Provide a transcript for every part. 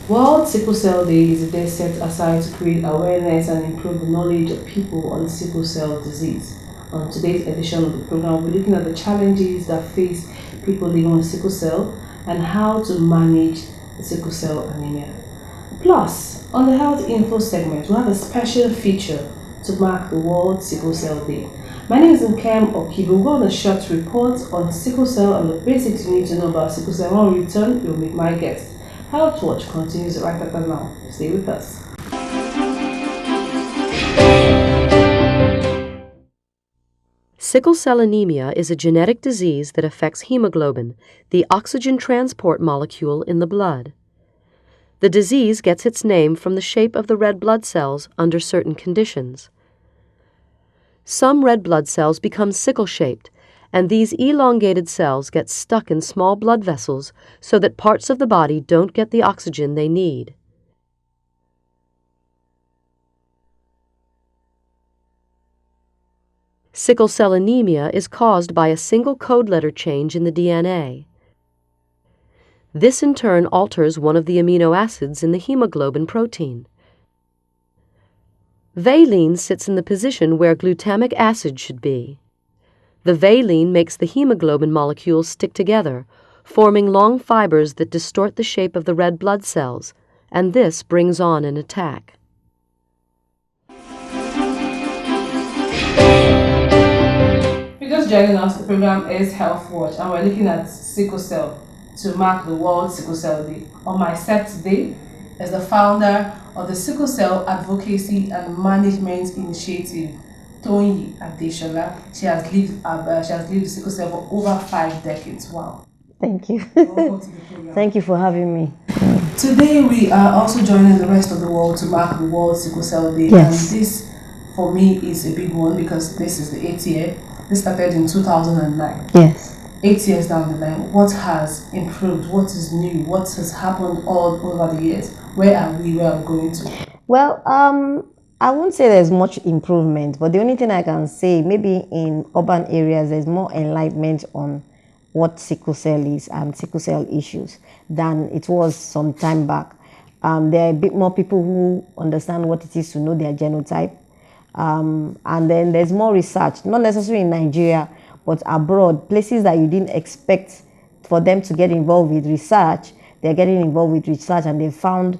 World Sickle Cell Day is a day set aside to create awareness and improve the knowledge of people on sickle cell disease. On today's edition of the program, we're looking at the challenges that face people living with sickle cell and how to manage sickle cell anemia. Plus, on the Health Info segment, we have a special feature to mark the World Sickle Cell Day. My name is Nkem Okibu. We'll go on a short report on sickle cell and the basics you need to know about sickle cell. When we return, we'll meet my guest. HealthWatch continues right after now. Stay with us. Sickle cell anemia is a genetic disease that affects hemoglobin, the oxygen transport molecule in the blood. The disease gets its name from the shape of the red blood cells under certain conditions. Some red blood cells become sickle-shaped, and these elongated cells get stuck in small blood vessels so that parts of the body don't get the oxygen they need. Sickle cell anemia is caused by a single code letter change in the DNA. This in turn alters one of the amino acids in the hemoglobin protein. Valine sits in the position where glutamic acid should be. The valine makes the hemoglobin molecules stick together, forming long fibers that distort the shape of the red blood cells, and this brings on an attack. If you're just joining us, the program is HealthWatch, and we're looking at sickle cell to mark the World Sickle Cell Day. On my set today is the founder of the Sickle Cell Advocacy and Management Initiative, Tony Adeshola. She has lived with sickle cell for over 5 decades. Wow. Thank you. Welcome to the program. Thank you for having me. Today we are also joining the rest of the world to mark the World Sickle Cell Day. Yes. And this, for me, is a big one because this is the 8th year. This started in 2009. Yes. 8 years down the line, what has improved? What is new? What has happened all over the years? Where are we? Where are we going to? Well, I won't say there's much improvement, but the only thing I can say, maybe in urban areas, there's more enlightenment on what sickle cell is and sickle cell issues than it was some time back. There are a bit more people who understand what it is to know their genotype. And then there's more research, not necessarily in Nigeria, but abroad, places that you didn't expect for them to get involved with research, they're getting involved with research, and they found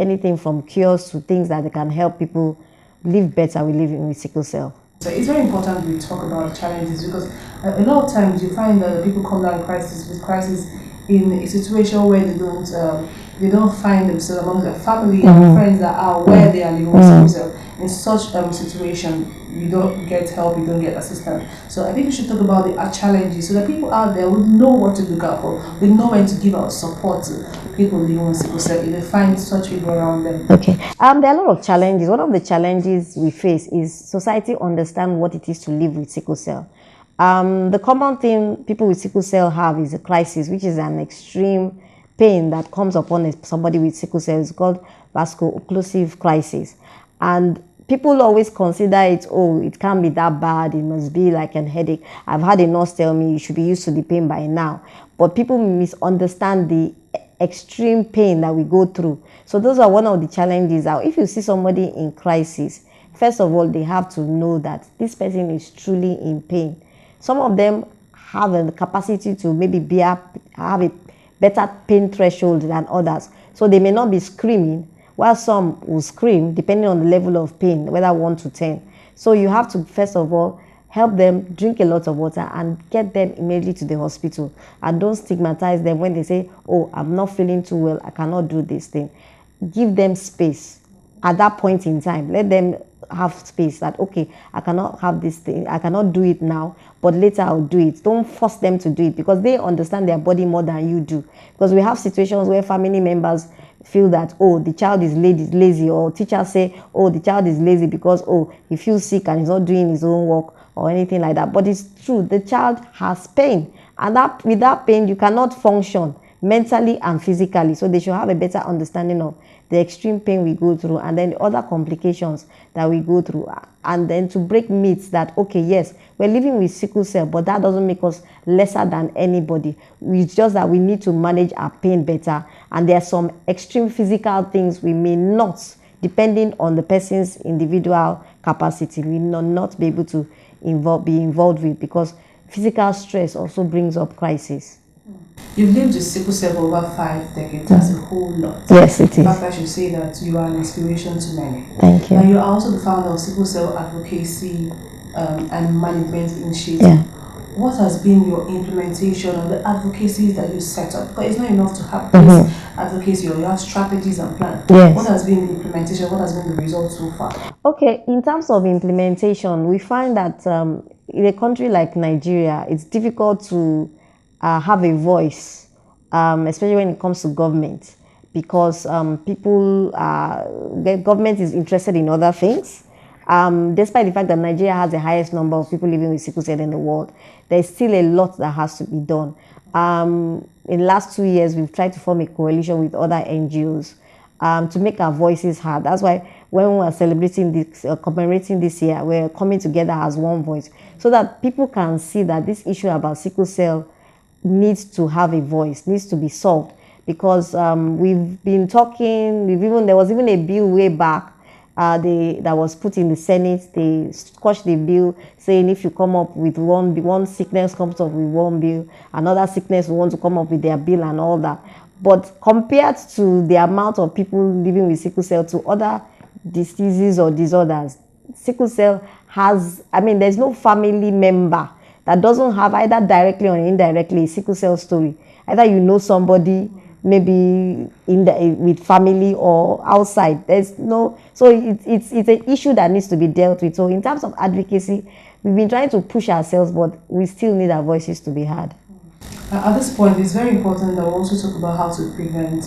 anything from cures to things that can help people live better with living with sickle cell. So it's very important we talk about challenges because a lot of times you find that people come down with crisis in a situation where they don't find themselves among their family and friends that are where they are living with sickle cell. In such situation, you don't get help, you don't get assistance. So I think we should talk about the challenges so that people out there would know what to look out for, would know when to give out support to people living with sickle cell if they find such people around them. Okay. There are a lot of challenges. One of the challenges we face is society understand what it is to live with sickle cell. The common thing people with sickle cell have is a crisis, which is an extreme pain that comes upon somebody with sickle cell. It's called vaso-occlusive crisis. And people always consider it, oh, it can't be that bad, it must be like a headache. I've had a nurse tell me you should be used to the pain by now. But people misunderstand the extreme pain that we go through. So those are one of the challenges. If you see somebody in crisis, first of all, they have to know that this person is truly in pain. Some of them have the capacity to maybe have a better pain threshold than others. So they may not be screaming, while some will scream depending on the level of pain, whether 1 to 10. So you have to, first of all, help them drink a lot of water and get them immediately to the hospital. And don't stigmatize them when they say, oh, I'm not feeling too well, I cannot do this thing. Give them space at that point in time. Let them have space that, okay, I cannot have this thing, I cannot do it now, but later I'll do it. Don't force them to do it because they understand their body more than you do. Because we have situations where family members feel that, oh, the child is lazy, or teachers say, oh, the child is lazy because, oh, he feels sick and he's not doing his own work or anything like that. But it's true, the child has pain, and with that pain you cannot function mentally and physically. So they should have a better understanding of the extreme pain we go through and then the other complications that we go through. And then to break myths that, okay, yes, we're living with sickle cell, but that doesn't make us lesser than anybody. It's just that we need to manage our pain better. And there are some extreme physical things we may not, depending on the person's individual capacity, we may not be able to be involved with, because physical stress also brings up crisis. You've lived with sickle cell for over 5 decades. That's a whole lot. Yes, it is. In fact, I should say that you are an inspiration to many. Thank you. And you are also the founder of Sickle Cell Advocacy and Management Initiative. Yeah. What has been your implementation of the advocacies that you set up? Because it's not enough to have this advocacy, or you have strategies and plans. Yes. What has been the implementation? What has been the result so far? Okay, in terms of implementation, we find that in a country like Nigeria, it's difficult to have a voice, especially when it comes to government, because the government is interested in other things. Despite the fact that Nigeria has the highest number of people living with sickle cell in the world, there's still a lot that has to be done. In the last 2 years, we've tried to form a coalition with other NGOs to make our voices heard. That's why when we are celebrating this, commemorating this year, we're coming together as one voice, so that people can see that this issue about sickle cell needs to have a voice, needs to be solved. Because we've been talking, there was even a bill way back that was put in the Senate. They squashed the bill, saying if you come up with one sickness comes up with one bill, another sickness will want to come up with their bill and all that. But compared to the amount of people living with sickle cell to other diseases or disorders, sickle cell has, there's no family member that doesn't have, either directly or indirectly, a sickle cell story. Either you know somebody, maybe with family or outside. So it's an issue that needs to be dealt with. So in terms of advocacy, we've been trying to push ourselves, but we still need our voices to be heard. At this point, it's very important that we also talk about how to prevent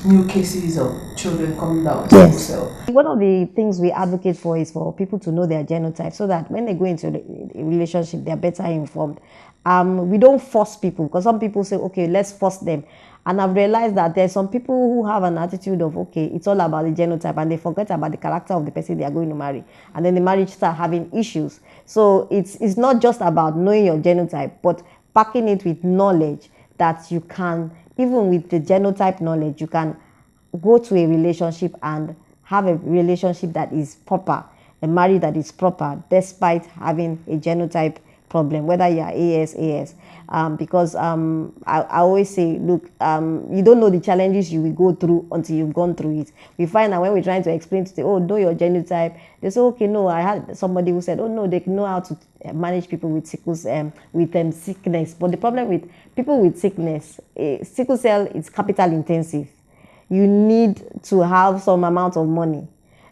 new cases of children coming down with sickle cell. One of the things we advocate for is for people to know their genotype, so that when they go into a relationship, they're better informed. We don't force people, because some people say, okay, let's force them. And I've realized that there's some people who have an attitude of, okay, it's all about the genotype, and they forget about the character of the person they are going to marry. And then the marriage starts having issues. So it's not just about knowing your genotype, but packing it with knowledge that you can, even with the genotype knowledge, you can go to a relationship and have a relationship that is proper, a marriage that is proper, despite having a genotype problem, whether you are AS. Because I always say, look, you don't know the challenges you will go through until you've gone through it. We find that when we're trying to explain to them, oh, know your genotype, they say, okay, no. I had somebody who said, oh, no, they know how to manage people with sickles, with sickness. But the problem with people with sickness, sickle cell is capital intensive. You need to have some amount of money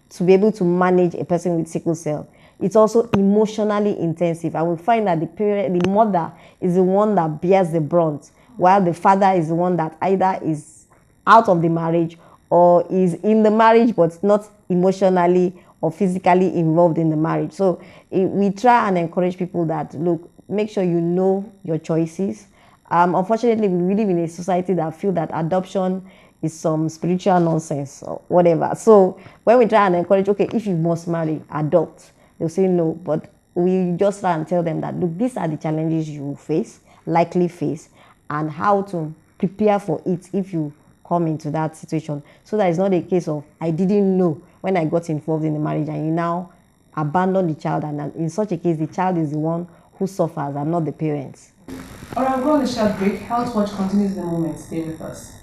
to be able to manage a person with sickle cell. It's also emotionally intensive, and we find that the mother is the one that bears the brunt, while the father is the one that either is out of the marriage or is in the marriage but not emotionally or physically involved in the marriage. So we try and encourage people that, look, make sure you know your choices. Unfortunately, we live in a society that feel that adoption is some spiritual nonsense or whatever. So when we try and encourage, okay, if you must marry, adopt, they'll say no. But we just try and tell them that, look, these are the challenges you will face, likely face, and how to prepare for it if you come into that situation. So that it's not a case of, I didn't know when I got involved in the marriage, and you now abandon the child, and in such a case, the child is the one who suffers and not the parents. All right, we're on a short break. HealthWatch continues in a moment. Stay with us.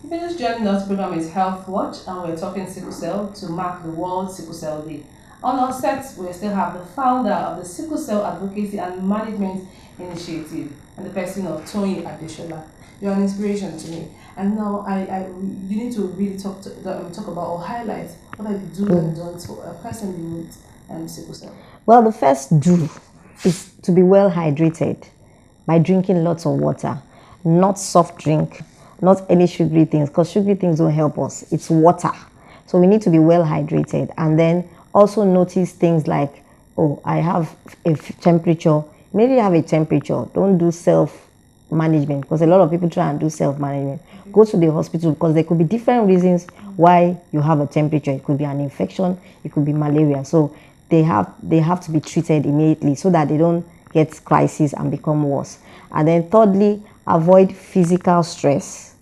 Just joining us, program is HealthWatch, and we're talking sickle cell to mark the World Sickle Cell Day. On our set, we still have the founder of the Sickle Cell Advocacy and Management Initiative, and the person of Tony Adeshola. You're an inspiration to me. And now you need to really talk about or highlight what are the do's and don'ts for a person with sickle cell. Well, the first do is to be well hydrated by drinking lots of water, not soft drink, not any sugary things, because sugary things don't help us. It's water. So we need to be well hydrated, and then also notice things like oh, I have a temperature. Maybe you have a temperature. Don't do self-management, because a lot of people try and do self-management. Go to the hospital, because there could be different reasons why you have a temperature. It could be an infection, it could be malaria. So they have to be treated immediately so that they don't get crisis and become worse. And then thirdly, avoid physical stress.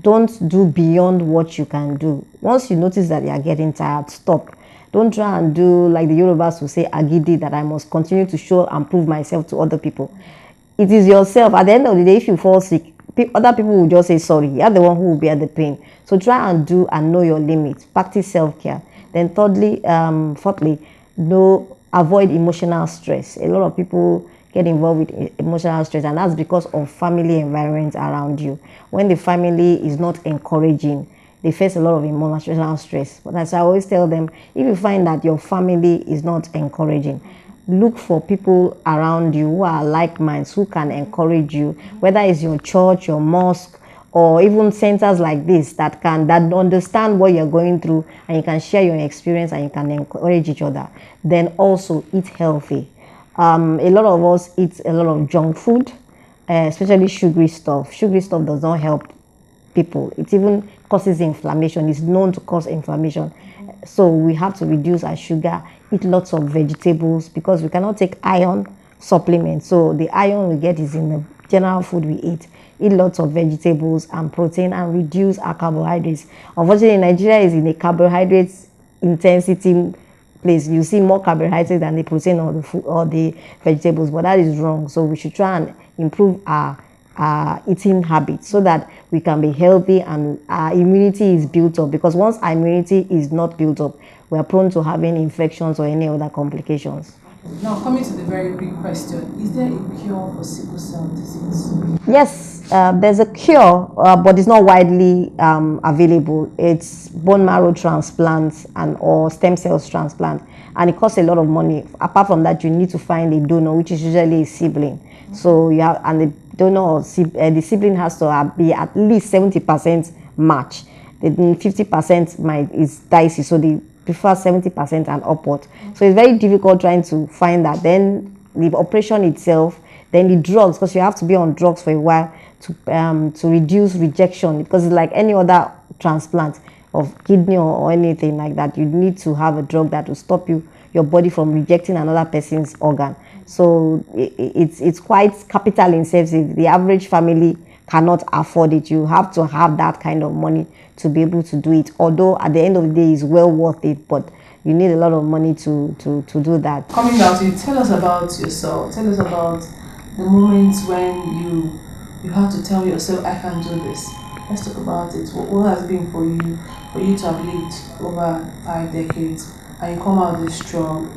Don't do beyond what you can do. Once you notice that you are getting tired, stop. Don't try and do like the Yorubas will say, agidi, that I must continue to show and prove myself to other people. It is yourself. At the end of the day, if you fall sick, other people will just say sorry. You're the one who will bear the pain. So try and do and know your limits. Practice self-care. Then fourthly, avoid emotional stress. A lot of people get involved with emotional stress, and that's because of family environment around you. When the family is not encouraging, they face a lot of emotional stress. But as I always tell them, if you find that your family is not encouraging, look for people around you who are like minds, who can encourage you, whether it's your church, your mosque, or even centers like this that understand what you're going through, and you can share your experience and you can encourage each other. Then also eat healthy. A lot of us eat a lot of junk food, especially sugary stuff. Sugary stuff does not help people. It even causes inflammation. It's known to cause inflammation. So we have to reduce our sugar, eat lots of vegetables, because we cannot take iron supplements. So the iron we get is in the general food we eat. Eat lots of vegetables and protein, and reduce our carbohydrates. Unfortunately, Nigeria is in a carbohydrates intensity place. You see more carbohydrates than the protein or the food or the vegetables, but that is wrong. So we should try and improve our eating habits so that we can be healthy and our immunity is built up, because once our immunity is not built up, we are prone to having infections or any other complications. Now, coming to the very big question, is there a cure for sickle cell disease? Yes, there's a cure, but it's not widely available. It's bone marrow transplants or stem cells transplant, and it costs a lot of money. Apart from that, you need to find a donor, which is usually a sibling. So you have, and the donor or the sibling has to be at least 70% match. The 50% is dicey, so they prefer 70% and upward. So it's very difficult trying to find that. Then the operation itself, then the drugs, because you have to be on drugs for a while to reduce rejection, because it's like any other transplant of kidney or anything like that. You need to have a drug that will stop your body from rejecting another person's organ. So it's quite capital intensive. The average family cannot afford it. You have to have that kind of money to be able to do it. Although at the end of the day, it's well worth it, but you need a lot of money to do that. Coming down to you, tell us about yourself. Tell us about the moments when you had to tell yourself, I can do this. Let's talk about it. What has it been for you to have lived over 5 decades and you come out this strong?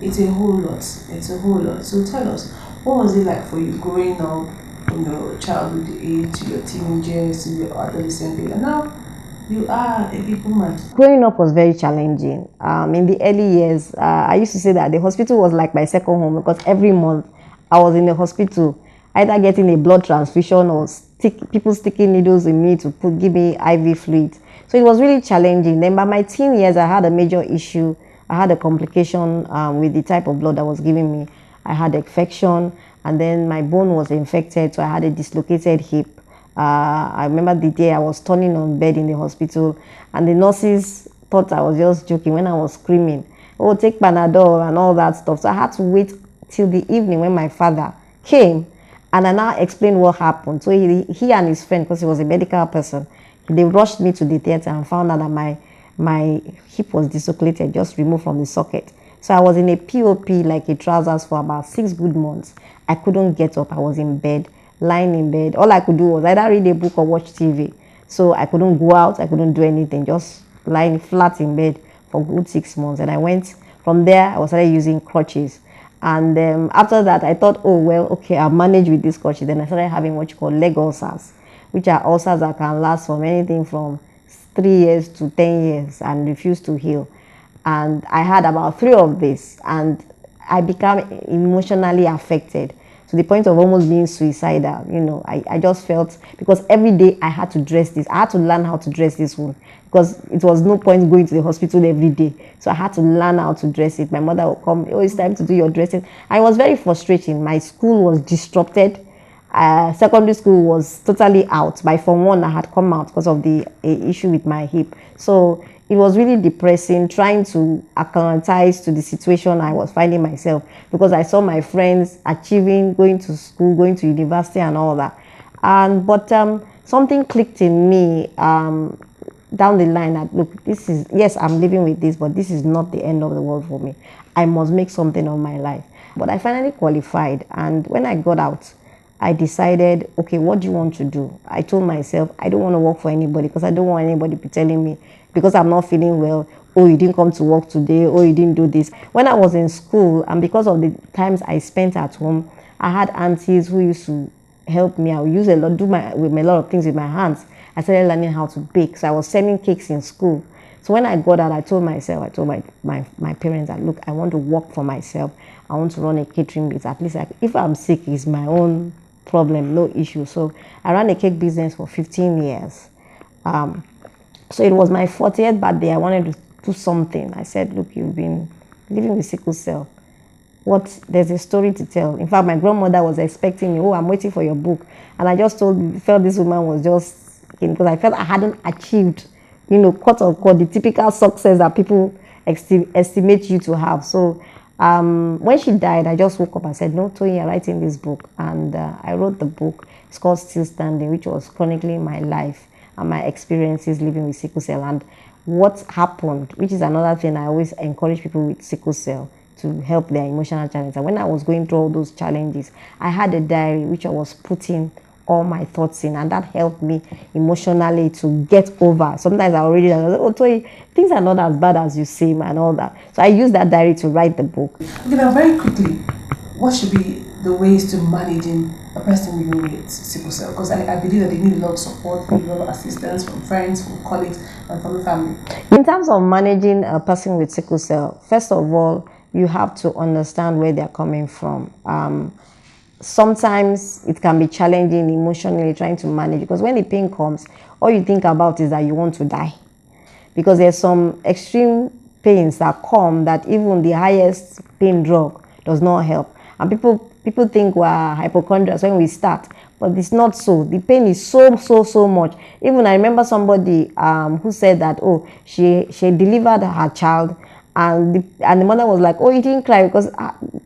It's a whole lot. It's a whole lot. So tell us, what was it like for you growing up from your childhood age to your teenagers to your adolescent age? And now you are a big woman. Growing up was very challenging. In the early years, I used to say that the hospital was like my second home, because every month I was in the hospital, either getting a blood transfusion or people sticking needles in me to give me IV fluid. So it was really challenging. Then by my teen years, I had a major issue. I had a complication with the type of blood that was giving me. I had infection, and then my bone was infected, so I had a dislocated hip. I remember the day I was turning on bed in the hospital, and the nurses thought I was just joking when I was screaming, oh, take Panadol and all that stuff. So I had to wait till the evening when my father came, and I now explained what happened. So he and his friend, because he was a medical person, they rushed me to the theater and found out that my hip was dislocated, just removed from the socket. So I was in a POP, like a trousers, for about 6 good months. I couldn't get up. I was in bed, lying in bed. All I could do was either read a book or watch TV. So I couldn't go out. I couldn't do anything, just lying flat in bed for good 6 months. And I went from there. I started using crutches. And after that, I thought, oh, well, okay, I'll manage with this crutches. Then I started having what you call leg ulcers, which are ulcers that can last from anything from 3 years to 10 years and refuse to heal. And I had about 3 of these, and I became emotionally affected. to the point of almost being suicidal. You know, I just felt, because every day I had to dress this. I had to learn how to dress this wound, because it was no point going to the hospital every day. So I had to learn how to dress it. My mother would come, oh, it's time to do your dressing. I was very frustrating. My school was disrupted. Secondary school was totally out. By Form 1, I had come out because of the issue with my hip. So it was really depressing, trying to acclimatize to the situation I was finding myself, because I saw my friends achieving, going to school, going to university and all that. But something clicked in me down the line that, look, this is, yes, I'm living with this, but this is not the end of the world for me. I must make something of my life. But I finally qualified, and when I got out, I decided, okay, what do you want to do? I told myself, I don't want to work for anybody, because I don't want anybody to be telling me, because I'm not feeling well, oh, you didn't come to work today, oh, you didn't do this. When I was in school, and because of the times I spent at home, I had aunties who used to help me. I would use a lot, with a lot of things with my hands. I started learning how to bake. So I was selling cakes in school. So when I got out, I told myself, I told my parents that, look, I want to work for myself. I want to run a catering business. At least if I'm sick, it's my own problem, no issue. So I ran a cake business for 15 years. So it was my 40th birthday. I wanted to do something. I said, look, you've been living with sickle cell. There's a story to tell. In fact, my grandmother was expecting me, oh, I'm waiting for your book. And I just felt this woman was just, because I felt I hadn't achieved, quote unquote, the typical success that people estimate you to have. So when she died, I just woke up and said, no, Toyin, you're writing this book. And I wrote the book. It's called Still Standing, which was chronicling my life and my experiences living with sickle cell. And what happened, which is another thing I always encourage people with sickle cell to help their emotional challenges. And when I was going through all those challenges, I had a diary which I was putting all my thoughts in, and that helped me emotionally to get over. Sometimes I already like, oh, Toyi, things are not as bad as you seem and all that. So I used that diary to write the book. Okay, now very quickly, what should be the ways to managing a person living with sickle cell? Because I believe that they need a lot of support, they need a lot of assistance from friends, from colleagues, and from the family. In terms of managing a person with sickle cell, first of all, you have to understand where they're coming from. Sometimes it can be challenging emotionally trying to manage, because when the pain comes, all you think about is that you want to die. Because there's some extreme pains that come that even the highest pain drug does not help. And people think we're hypochondriacs when we start, but it's not so. The pain is so much. Even I remember somebody who said that, oh, she delivered her child, and the mother was like, oh, you didn't cry, because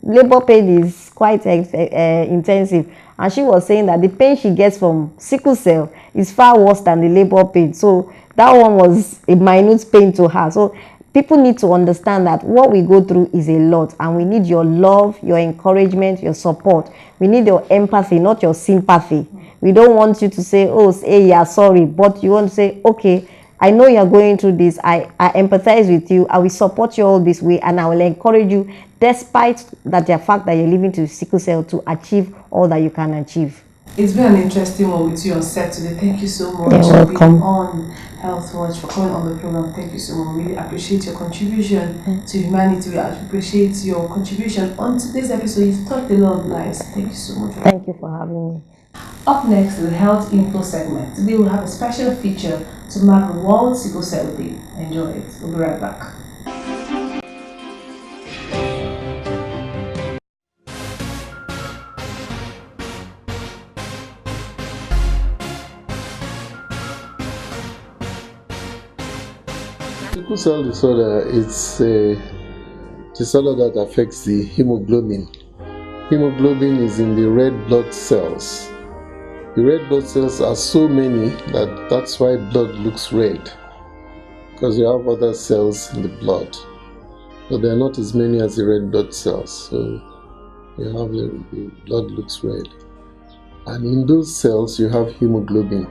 labor pain is quite intensive. And she was saying that the pain she gets from sickle cell is far worse than the labor pain. So that one was a minute pain to her. So people need to understand that what we go through is a lot, and we need your love, your encouragement, your support. We need your empathy, not your sympathy. We don't want you to say, oh, say yeah, sorry, but you want to say, okay, I know you're going through this. I empathize with you. I will support you all this way, and I will encourage you, despite that the fact that you're living to sickle cell, to achieve all that you can achieve. It's been an interesting one with you on set today. Thank you so much for being on HealthWatch, for coming on the program. Thank you so much. We really appreciate your contribution to humanity. We appreciate your contribution on today's episode. You've touched a lot of lives. Thank you so much. Thank you for having me. Up next is the Health Info segment. Today we'll have a special feature to mark the World Sickle Cell Day. Enjoy it. We'll be right back. Sickle cell disorder is a disorder that affects the hemoglobin. Hemoglobin is in the red blood cells. The red blood cells are so many that's why blood looks red, because you have other cells in the blood, but they are not as many as the red blood cells, so you have the blood looks red. And in those cells you have hemoglobin.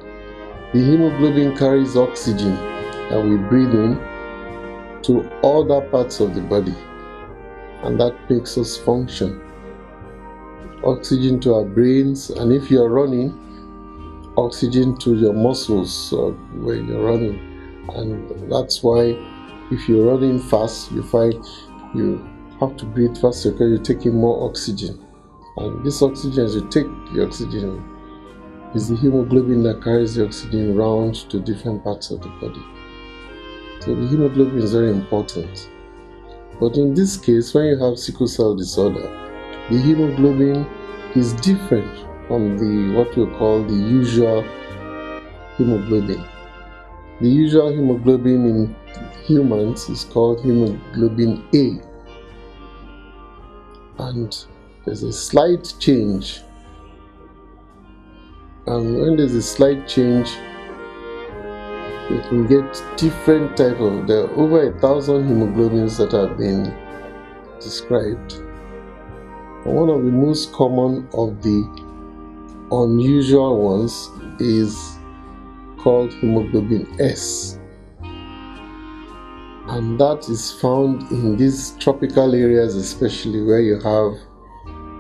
The hemoglobin carries oxygen that we breathe in to other parts of the body, and that makes us function. Oxygen to our brains, and if you are running, oxygen to your muscles when you're running. And that's why if you're running fast, you find you have to breathe faster because you're taking more oxygen. And this oxygen, as you take the oxygen, is the hemoglobin that carries the oxygen around to different parts of the body. So the hemoglobin is very important. But in this case, when you have sickle cell disorder, the hemoglobin is different from what we call the usual hemoglobin. The usual hemoglobin in humans is called hemoglobin A. And there's a slight change. And when there's a slight change, you can get different type of, there are over 1,000 hemoglobins that have been described. And one of the most common of the unusual ones is called hemoglobin S. And that is found in these tropical areas, especially where you have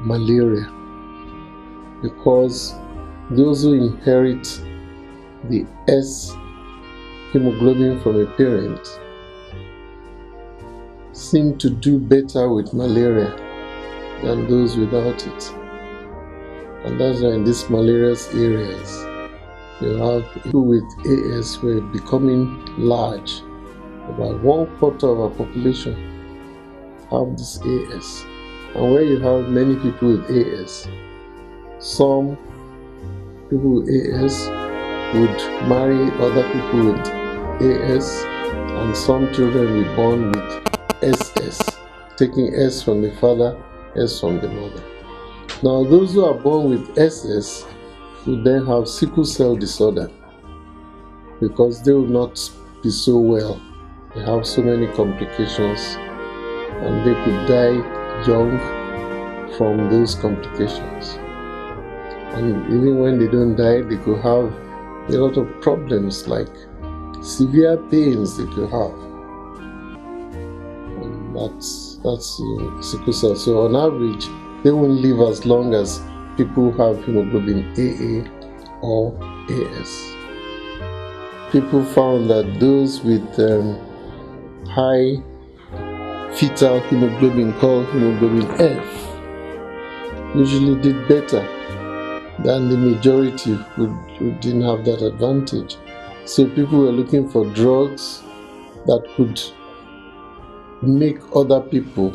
malaria, because those who inherit the S hemoglobin from a parent seem to do better with malaria than those without it. And that's why in these malarious areas you have people with AS who are becoming large. About 1/4 of our population have this AS. And where you have many people with AS, some people with AS would marry other people with AS, and some children will be born with SS, taking S from the father, S from the mother. Now those who are born with SS will then have sickle cell disorder because they will not be so well. They have so many complications and they could die young from those complications. And even when they don't die, they could have a lot of problems like severe pains they could have. And that's sickle cell. So on average, they won't live as long as people who have hemoglobin AA or AS. People found that those with high fetal hemoglobin called hemoglobin F usually did better than the majority who didn't have that advantage. So people were looking for drugs that could make other people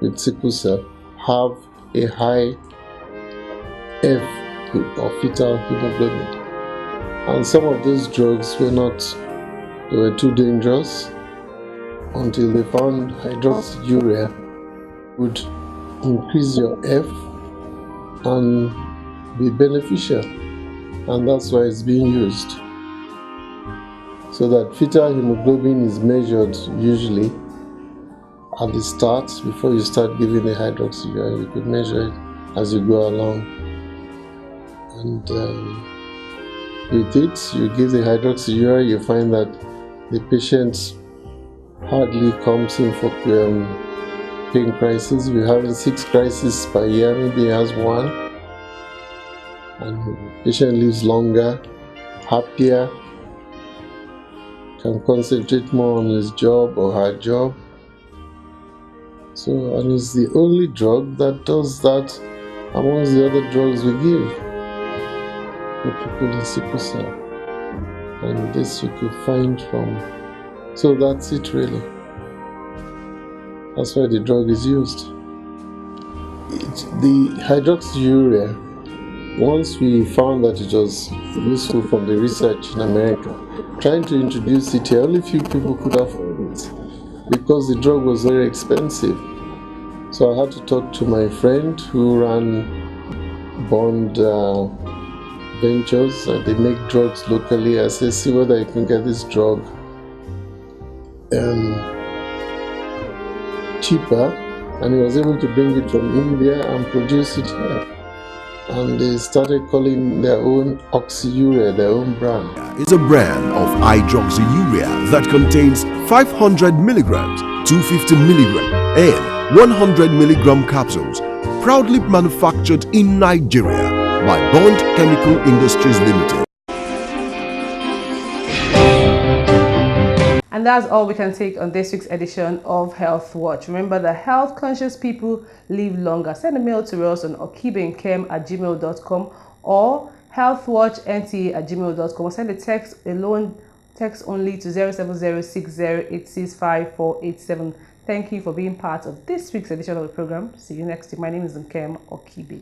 with sickle cell have a high F or fetal hemoglobin. And some of those drugs they were too dangerous until they found HealthWatch would increase your F and be beneficial, and that's why it's being used. So that fetal hemoglobin is measured usually at the start before you start giving the HealthWatch. You could measure it as you go along, and with it you give the HealthWatch, you find that the patient hardly comes in for pain crisis. If you're having 6 crises per year, maybe he has 1, and the patient lives longer, happier, can concentrate more on his job or her job. So, and it's the only drug that does that amongst the other drugs we give for people with sickle cell. And this you could find from. So that's it really. That's why the drug is used. The HealthWatch, once we found that it was useful from the research in America, trying to introduce it here, only few people could afford it because the drug was very expensive. So I had to talk to my friend who ran Bond Ventures. They make drugs locally. I said, see whether you can get this drug cheaper, and he was able to bring it from India and produce it here. And they started calling their own OXYUREA, their own brand. It's a brand of hydroxyurea that contains 500 milligrams, 250 milligram, and 100 milligram capsules, proudly manufactured in Nigeria by Bond Chemical Industries Limited. And that's all we can take on this week's edition of Health Watch. Remember that health conscious people live longer. Send a mail to us on okibenkem@gmail.com or healthwatchnt@gmail.com, or send a text only to 07060865487. Thank you for being part of this week's edition of the program. See you next week. My name is Nkem Okibe.